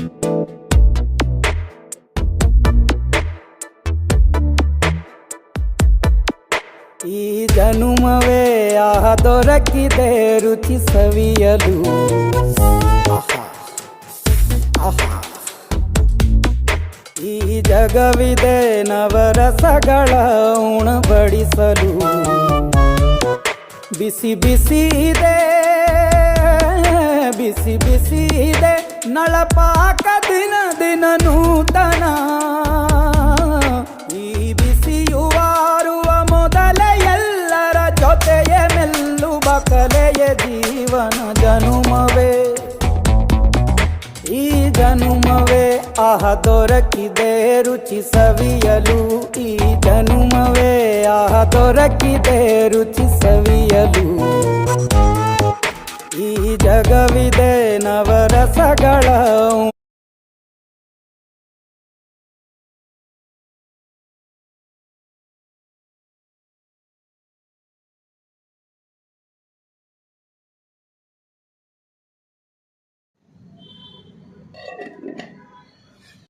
ಈ ಜನುಮವೇ ಆಹ ದೊರಕಿದೆ ರುಚಿ ಸವಿಯಲು. ಆಹಾ ಆಹಾ. ಈ ಜಗವಿದೆ ನವರಸಗಳ ಉಣಬಡಿಸಲು. ಬಿಸಿ ಬಿಸಿ ಇದೆ, ಬಿಸಿ ಬಿಸಿ ಇದೆ ನಳಪಾಕ ದಿನ ದಿನ ನೂತನ. ಈ ಬಿಸಿಯುವಾರುವ ಮೊದಲೇ ಎಲ್ಲರ ಜೊತೆಯೇ ಮೆಲ್ಲುವ ಕಲೆಯ ಜೀವನ ಜನುಮವೇ. ಈ ಜನುಮವೇ ಆಹ ದೊರಕಿದೆ ರುಚಿ ಸವಿಯಲು. ಈ ಜನುಮವೇ ಆಹ ದೊರಕಿದೆ ರುಚಿ ಸವಿಯಲು. ಈ ಜಗವಿದೆ ನವರಸಗಳ